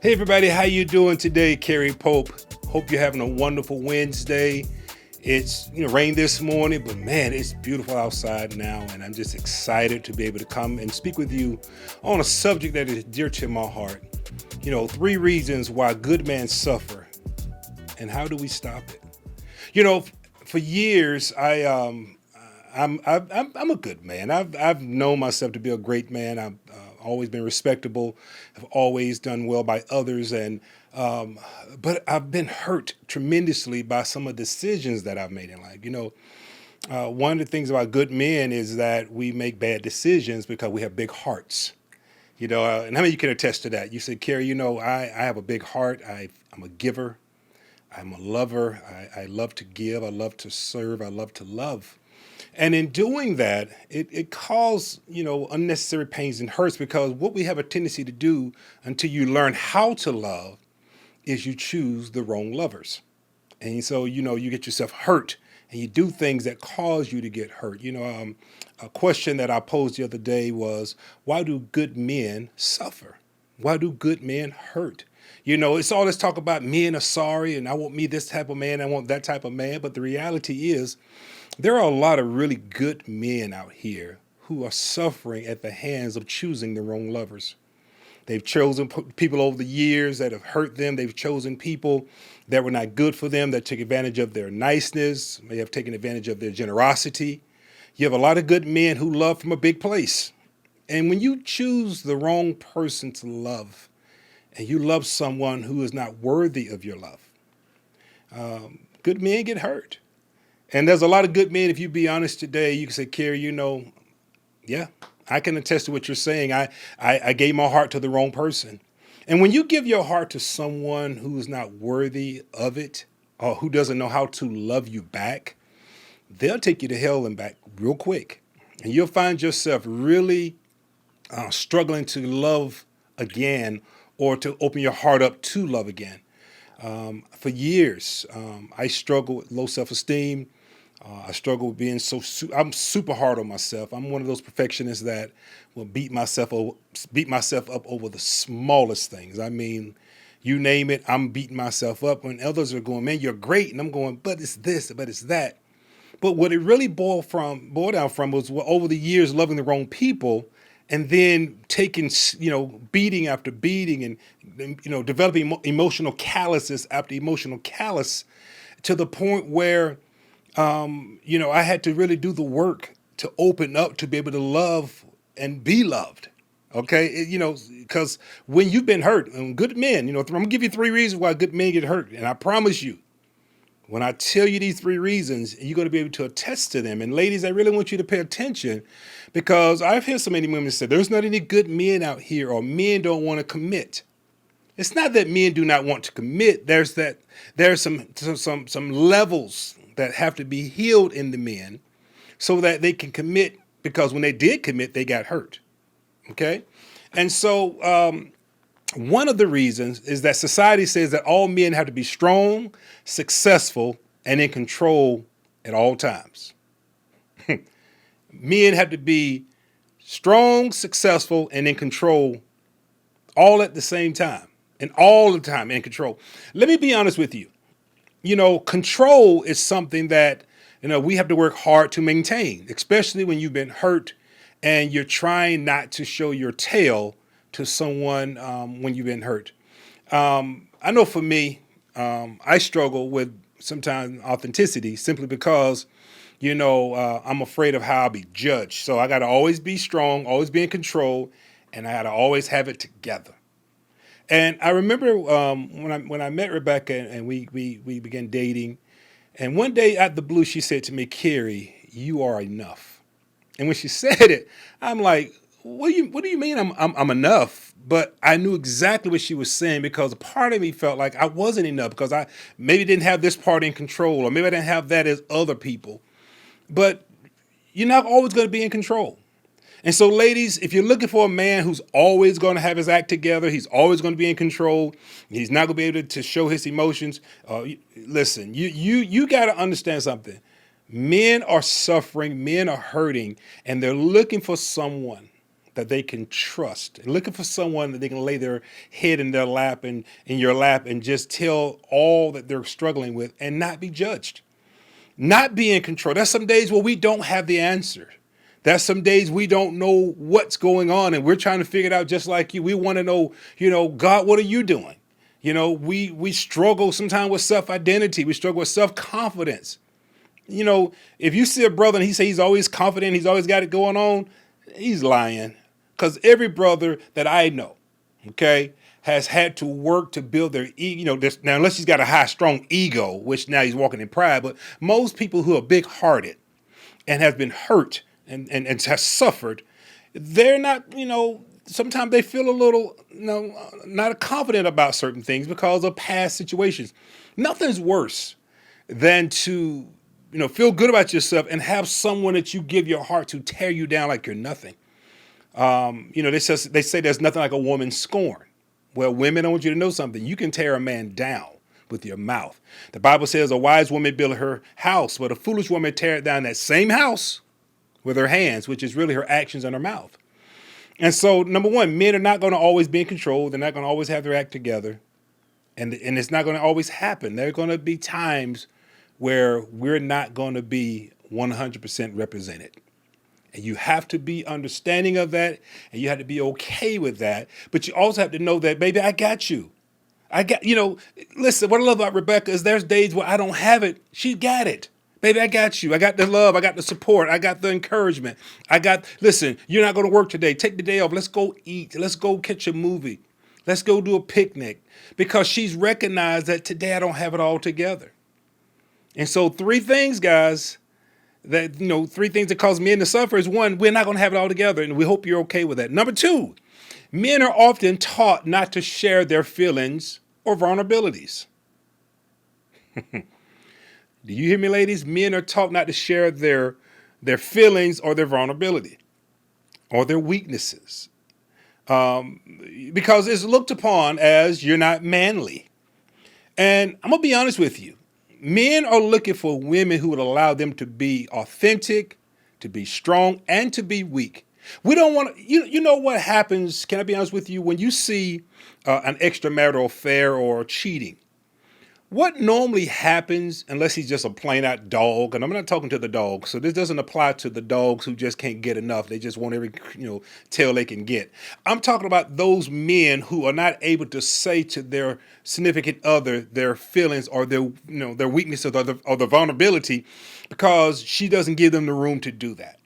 Hey everybody, how you doing today? Kerry Pope. Hope you're having a wonderful Wednesday. It's rain this morning, but man, it's beautiful outside now, and I'm just excited to be able to come and speak with you on a subject that is dear to my heart. Three reasons why good men suffer, and how do we stop it? You know, for years, I'm a good man. I've known myself to be a great man. I've always been respectable. I've always done well by others, and but I've been hurt tremendously by some of the decisions that I've made in life. One of the things about good men is that we make bad decisions because we have big hearts. And how many of you can attest to that? You say, Kerry, I have a big heart. I'm a giver. I'm a lover. I love to give. I love to serve. I love to love. And in doing that, it caused, unnecessary pains and hurts because what we have a tendency to do until you learn how to love is you choose the wrong lovers. And so, you get yourself hurt and you do things that cause you to get hurt. A question that I posed the other day was, why do good men suffer? Why do good men hurt? It's all this talk about men are sorry and I want me this type of man, I want that type of man. But the reality is, there are a lot of really good men out here who are suffering at the hands of choosing the wrong lovers. They've chosen people over the years that have hurt them. They've chosen people that were not good for them, that took advantage of their niceness, may have taken advantage of their generosity. You have a lot of good men who love from a big place. And when you choose the wrong person to love, and you love someone who is not worthy of your love, good men get hurt. And there's a lot of good men, if you be honest today, you can say, Kerry, yeah, I can attest to what you're saying. I gave my heart to the wrong person. And when you give your heart to someone who is not worthy of it, or who doesn't know how to love you back, they'll take you to hell and back real quick. And you'll find yourself really struggling to love again or to open your heart up to love again. For years, I struggled with low self-esteem. I struggle with being I'm super hard on myself. I'm one of those perfectionists that will beat myself up over the smallest things. I mean, you name it, I'm beating myself up when others are going, man, you're great. And I'm going, but it's this, but it's that. But what it really boiled down from was over the years loving the wrong people and then taking, beating after beating and, developing emotional calluses after emotional callus to the point where I had to really do the work to open up to be able to love and be loved. Okay. Because when you've been hurt, and good men, I'm going to give you three reasons why good men get hurt. And I promise you, when I tell you these three reasons, you're going to be able to attest to them. And ladies, I really want you to pay attention because I've heard so many women say there's not any good men out here or men don't want to commit. It's not that men do not want to commit. There's some levels that have to be healed in the men so that they can commit, because when they did commit, they got hurt. Okay. And so one of the reasons is that society says that all men have to be strong, successful, and in control at all times. Men have to be strong, successful, and in control all at the same time, and all the time in control. Let me be honest with you. Control is something that, we have to work hard to maintain, especially when you've been hurt and you're trying not to show your tail to someone when you've been hurt. I know for me, I struggle with sometimes authenticity simply because, I'm afraid of how I'll be judged. So I got to always be strong, always be in control, and I got to always have it together. And I remember when I met Rebecca and we began dating, and one day out the blue she said to me, Kerry, you are enough. And when she said it, I'm like, what do you mean I'm enough? But I knew exactly what she was saying because a part of me felt like I wasn't enough because I maybe didn't have this part in control, or maybe I didn't have that as other people. But you're not always going to be in control. And so, ladies, if you're looking for a man who's always going to have his act together, he's always going to be in control, he's not going to be able to show his emotions. Listen, you got to understand something. Men are suffering, men are hurting, and they're looking for someone that they can trust, and looking for someone that they can lay their head in their lap and in your lap and just tell all that they're struggling with and not be judged, not be in control. There's some days where we don't have the answer. There's some days we don't know what's going on and we're trying to figure it out just like you. We want to know, God, what are you doing? We struggle sometimes with self-identity. We struggle with self-confidence. If you see a brother and he say he's always confident, he's always got it going on, he's lying. Because every brother that I know, okay, has had to work to build their ego. Now, unless he's got a high, strong ego, which now he's walking in pride, but most people who are big-hearted and have been hurt and has suffered, they're not, sometimes they feel a little, not confident about certain things because of past situations. Nothing's worse than to, feel good about yourself and have someone that you give your heart to tear you down like you're nothing. They say there's nothing like a woman's scorn. Well, women, I want you to know something. You can tear a man down with your mouth. The Bible says a wise woman built her house, but a foolish woman tear down that same house with her hands, which is really her actions and her mouth. And so, number one, men are not going to always be in control. They're not going to always have their act together. And it's not going to always happen. There are going to be times where we're not going to be 100% represented. And you have to be understanding of that, and you have to be okay with that. But you also have to know that, baby, I got you. Listen, what I love about Rebecca is there's days where I don't have it. She got it. Baby, I got you. I got the love. I got the support. I got the encouragement. Listen, you're not going to work today. Take the day off. Let's go eat. Let's go catch a movie. Let's go do a picnic. Because she's recognized that today I don't have it all together. And so three things, guys, three things that cause men to suffer is one, we're not going to have it all together. And we hope you're okay with that. Number two, men are often taught not to share their feelings or vulnerabilities. Do you hear me, ladies? Men are taught not to share their feelings or their vulnerability or their weaknesses because it's looked upon as you're not manly. And I'm going to be honest with you. Men are looking for women who would allow them to be authentic, to be strong, and to be weak. We don't want to, you know what happens, can I be honest with you, when you see an extramarital affair or cheating? What normally happens, unless he's just a plain out dog, and I'm not talking to the dogs, so this doesn't apply to the dogs who just can't get enough. They just want every tail they can get. I'm talking about those men who are not able to say to their significant other their feelings or their weaknesses or their vulnerability because she doesn't give them the room to do that.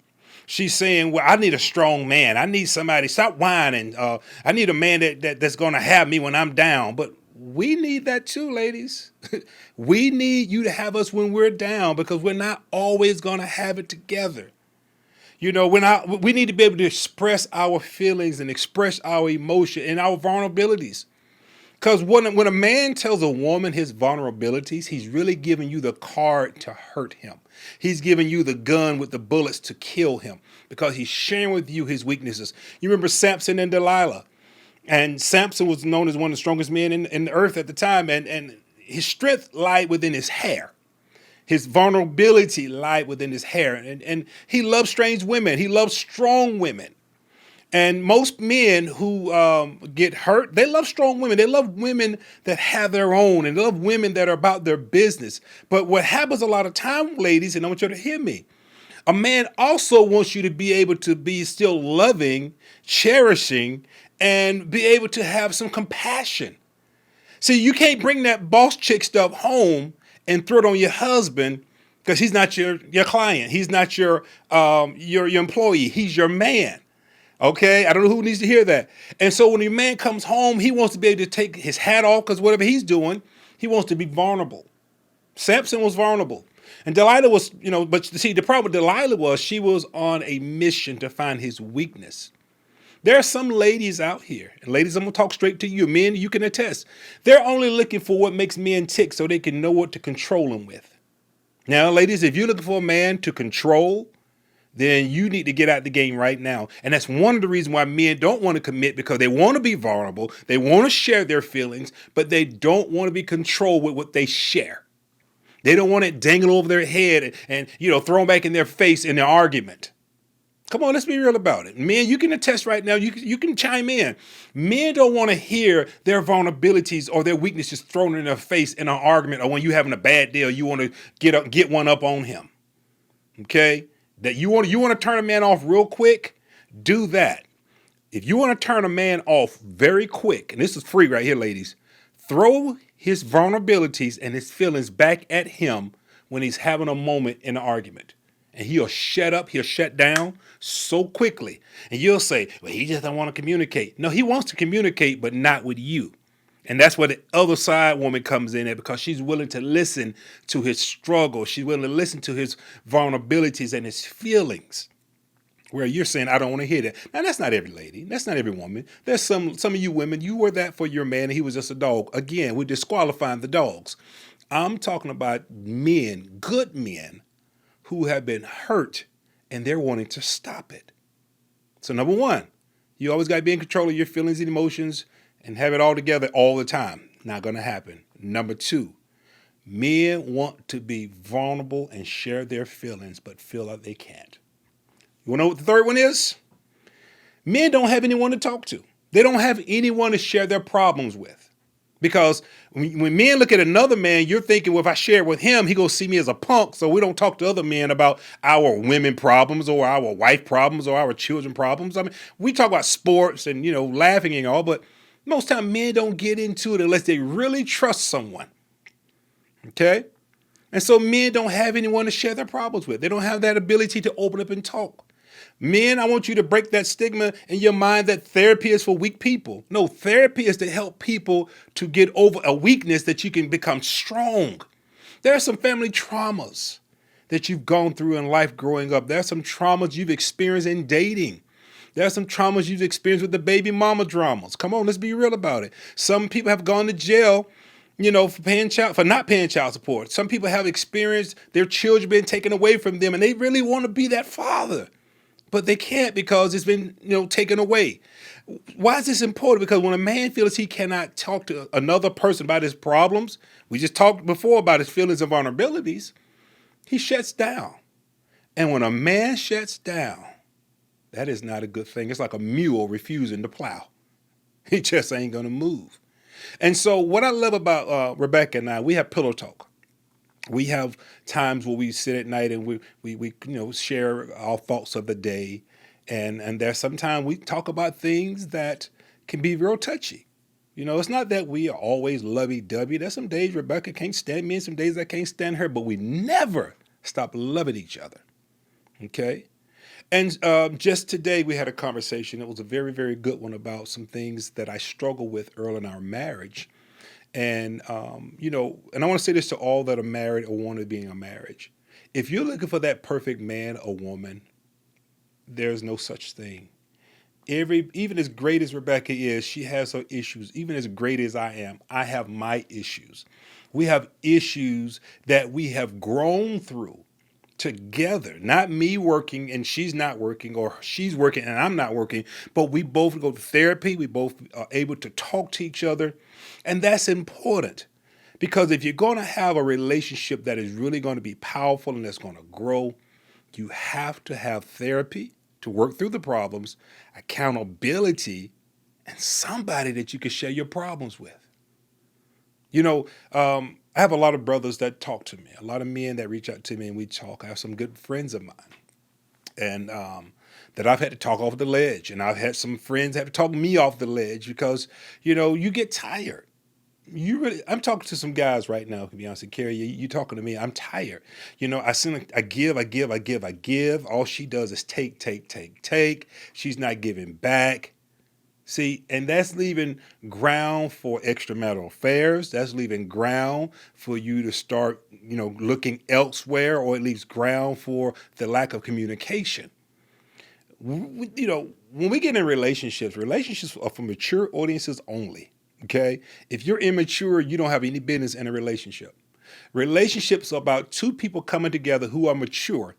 She's saying, well, I need a strong man. I need somebody, stop whining. I need a man that's going to have me when I'm down. But we need that too, ladies. We need you to have us when we're down because we're not always going to have it together. We need to be able to express our feelings and express our emotion and our vulnerabilities. Because when a man tells a woman his vulnerabilities, he's really giving you the card to hurt him. He's giving you the gun with the bullets to kill him because he's sharing with you his weaknesses. You remember Samson and Delilah. And Samson was known as one of the strongest men in the earth at the time. And his strength lied within his hair. His vulnerability lied within his hair. And he loved strange women. He loved strong women. And most men who get hurt, they love strong women. They love women that have their own. And they love women that are about their business. But what happens a lot of time, ladies, and I want you to hear me, a man also wants you to be able to be still loving, cherishing, and be able to have some compassion. See, you can't bring that boss chick stuff home and throw it on your husband because he's not your client. He's not your employee. He's your man. Okay? I don't know who needs to hear that. And so when your man comes home, he wants to be able to take his hat off because whatever he's doing, he wants to be vulnerable. Samson was vulnerable. And Delilah was, but see, the problem with Delilah was she was on a mission to find his weakness. There are some ladies out here, and ladies, I'm going to talk straight to you. Men, you can attest. They're only looking for what makes men tick so they can know what to control them with. Now, ladies, if you're looking for a man to control, then you need to get out the game right now. And that's one of the reasons why men don't want to commit because they want to be vulnerable. They want to share their feelings, but they don't want to be controlled with what they share. They don't want it dangling over their head and thrown back in their face in their argument. Come on, let's be real about it. Men, you can attest right now. You can chime in. Men don't want to hear their vulnerabilities or their weaknesses thrown in their face in an argument, or when you having a bad day, or you want to get one up on him. Okay, that you want to turn a man off real quick. Do that. If you want to turn a man off very quick, and this is free right here, ladies, throw his vulnerabilities and his feelings back at him when he's having a moment in an argument. And he'll shut up, he'll shut down so quickly. And you'll say, well, he just don't want to communicate. No, he wants to communicate, but not with you. And that's where the other side woman comes in at, because she's willing to listen to his struggle. She's willing to listen to his vulnerabilities and his feelings. Where you're saying, I don't want to hear that. Now, that's not every lady. That's not every woman. There's some of you women, you were that for your man and he was just a dog. Again, we're disqualifying the dogs. I'm talking about men, good men, who have been hurt and they're wanting to stop it. So number one, you always got to be in control of your feelings and emotions and have it all together all the time. Not going to happen. Number two, men want to be vulnerable and share their feelings, but feel like they can't. You want to know what the third one is? Men don't have anyone to talk to. They don't have anyone to share their problems with. Because when men look at another man, you're thinking, well, if I share it with him, he gonna see me as a punk. So we don't talk to other men about our women problems or our wife problems or our children problems. I mean, we talk about sports and, laughing and all, but most time men don't get into it unless they really trust someone. Okay? And so men don't have anyone to share their problems with. They don't have that ability to open up and talk. Men, I want you to break that stigma in your mind that therapy is for weak people. No, therapy is to help people to get over a weakness that you can become strong. There are some family traumas that you've gone through in life growing up. There are some traumas you've experienced in dating. There are some traumas you've experienced with the baby mama dramas. Come on, let's be real about it. Some people have gone to jail, for not paying child support. Some people have experienced their children being taken away from them, and they really want to be that father. But they can't because it's been, taken away. Why is this important? Because when a man feels he cannot talk to another person about his problems, we just talked before about his feelings and vulnerabilities, he shuts down. And when a man shuts down, that is not a good thing. It's like a mule refusing to plow. He just ain't going to move. And so what I love about Rebecca and I, we have pillow talk. We have times where we sit at night and we share our thoughts of the day, and there's sometimes we talk about things that can be real touchy. It's not that we are always lovey-dovey. There's some days Rebecca can't stand me and some days I can't stand her, but we never stop loving each other. Okay? And just today we had a conversation. It was a very, very good one about some things that I struggle with early in our marriage. And, and I want to say this to all that are married or want to be in a marriage. If you're looking for that perfect man or woman, there's no such thing. Even as great as Rebecca is, she has her issues. Even as great as I am, I have my issues. We have issues that we have grown through together, not me working and she's not working, or she's working and I'm not working, but we both go to therapy. We both are able to talk to each other. And that's important, because if you're going to have a relationship that is really going to be powerful and that's going to grow, you have to have therapy to work through the problems, accountability, and somebody that you can share your problems with. I have a lot of brothers that talk to me, a lot of men that reach out to me and we talk. I have some good friends of mine and that I've had to talk off the ledge. And I've had some friends have to talk me off the ledge because, you get tired. I'm talking to some guys right now, to be honest with you, Carrie, you talking to me, I'm tired. I give. All she does is take. She's not giving back. See, and that's leaving ground for extramarital affairs. That's leaving ground for you to start, looking elsewhere, or it leaves ground for the lack of communication. When we get in relationships are for mature audiences only. Okay? If you're immature, you don't have any business in a relationship. Relationships are about two people coming together who are mature,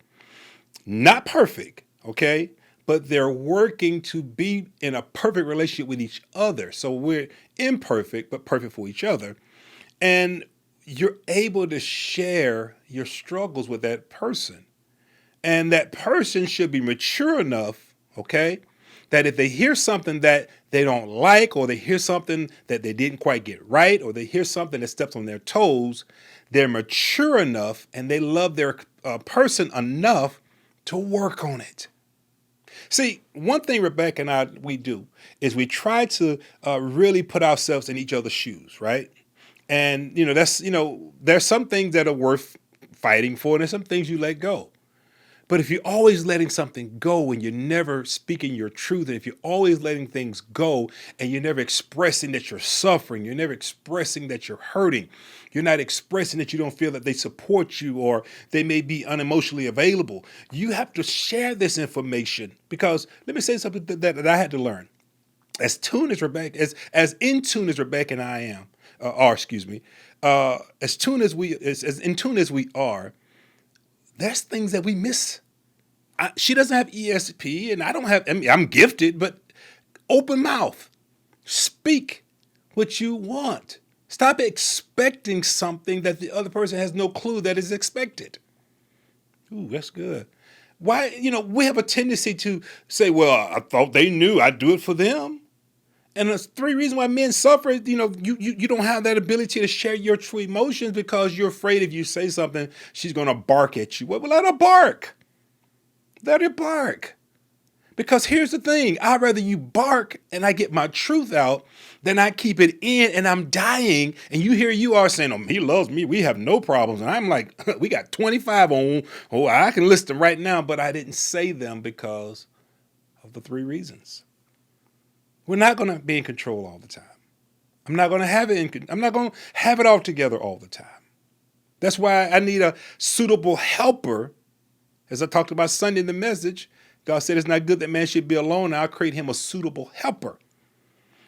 not perfect. Okay? But they're working to be in a perfect relationship with each other. So we're imperfect, but perfect for each other. And you're able to share your struggles with that person. And that person should be mature enough, okay, that if they hear something that they don't like, or they hear something that they didn't quite get right, or they hear something that steps on their toes, they're mature enough and they love their person enough to work on it. See, one thing Rebecca and we do is we try to really put ourselves in each other's shoes, right? And there's some things that are worth fighting for, and there's some things you let go. But if you're always letting something go and you're never speaking your truth, and if you're always letting things go and you're never expressing that you're suffering, you're never expressing that you're hurting, you're not expressing that you don't feel that they support you or they may be unemotionally available, you have to share this information. Because let me say something that I had to learn. As in tune as Rebecca and I am, as in tune as we are, there's things that we miss. She doesn't have ESP, and I don't have. I mean, I'm gifted, but open mouth, speak what you want. Stop expecting something that the other person has no clue that is expected. Ooh, that's good. Why, we have a tendency to say, well, I thought they knew I'd do it for them. And there's three reasons why men suffer. You don't have that ability to share your true emotions because you're afraid if you say something, she's going to bark at you. Well, let her bark. Let her bark. Because here's the thing. I'd rather you bark and I get my truth out than I keep it in and I'm dying. And you are saying, oh, he loves me. We have no problems. And I'm like, we got 25 on. Oh, I can list them right now, but I didn't say them because of the three reasons. We're not going to be in control all the time. I'm not going to have it all together all the time. That's why I need a suitable helper. As I talked about Sunday in the message, God said it's not good that man should be alone. I'll create him a suitable helper.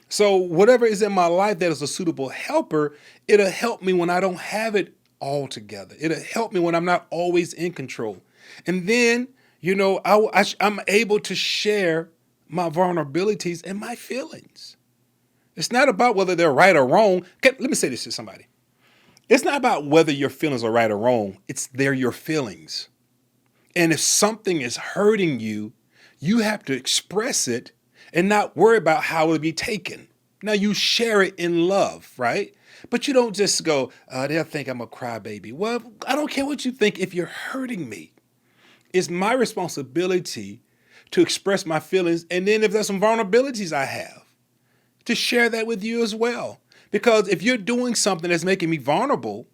So whatever is in my life that is a suitable helper, it'll help me when I don't have it all together. It'll help me when I'm not always in control. And then, I'm able to share my vulnerabilities and my feelings. It's not about whether they're right or wrong. Okay, let me say this to somebody. It's not about whether your feelings are right or wrong. They're your feelings. And if something is hurting you, you have to express it and not worry about how it'll be taken. Now you share it in love, right? But you don't just go, they'll think I'm a crybaby. Well, I don't care what you think if you're hurting me. It's my responsibility to express my feelings. And then if there's some vulnerabilities I have, to share that with you as well. Because if you're doing something that's making me vulnerable,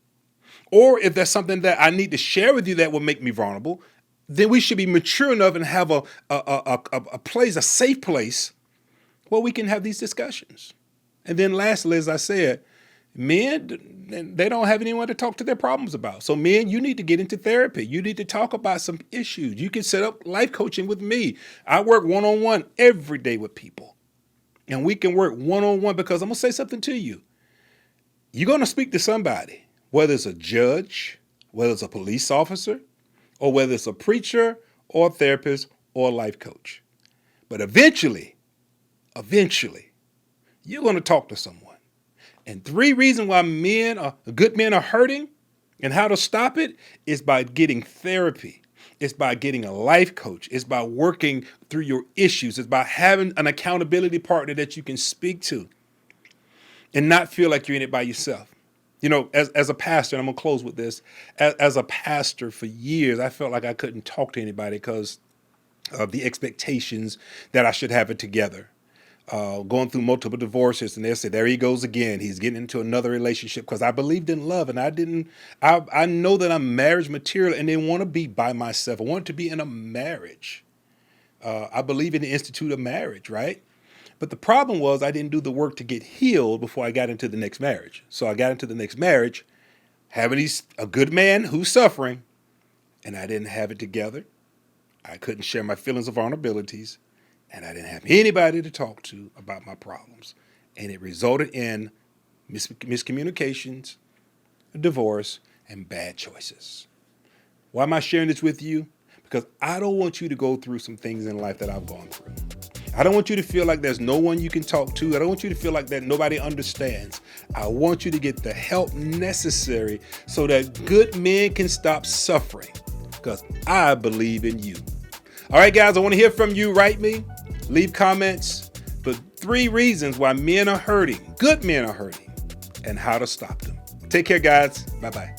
or if there's something that I need to share with you that will make me vulnerable, then we should be mature enough and have a safe place where we can have these discussions. And then lastly, as I said, men, they don't have anyone to talk to their problems about. So men, you need to get into therapy. You need to talk about some issues. You can set up life coaching with me. I work one-on-one every day with people. And we can work one-on-one because I'm going to say something to you. You're going to speak to somebody, whether it's a judge, whether it's a police officer, or whether it's a preacher or a therapist or a life coach. But eventually, you're going to talk to someone. And three reasons why good men are hurting and how to stop it is by getting therapy. It's by getting a life coach. It's by working through your issues. It's by having an accountability partner that you can speak to and not feel like you're in it by yourself. As a pastor, and I'm going to close with this, as a pastor for years, I felt like I couldn't talk to anybody because of the expectations that I should have it together. Going through multiple divorces, and they'll say, there he goes again. He's getting into another relationship because I believed in love and I know that I'm marriage material and didn't want to be by myself. I want to be in a marriage. I believe in the institute of marriage, right? But the problem was I didn't do the work to get healed before I got into the next marriage. So I got into the next marriage, having a good man who's suffering, and I didn't have it together. I couldn't share my feelings of vulnerabilities, and I didn't have anybody to talk to about my problems. And it resulted in miscommunications, divorce, and bad choices. Why am I sharing this with you? Because I don't want you to go through some things in life that I've gone through. I don't want you to feel like there's no one you can talk to. I don't want you to feel like that nobody understands. I want you to get the help necessary so that good men can stop suffering. because I believe in you. All right, guys, I want to hear from you. Write me, leave comments for 3 reasons why men are hurting, good men are hurting, and how to stop them. Take care, guys. Bye-bye.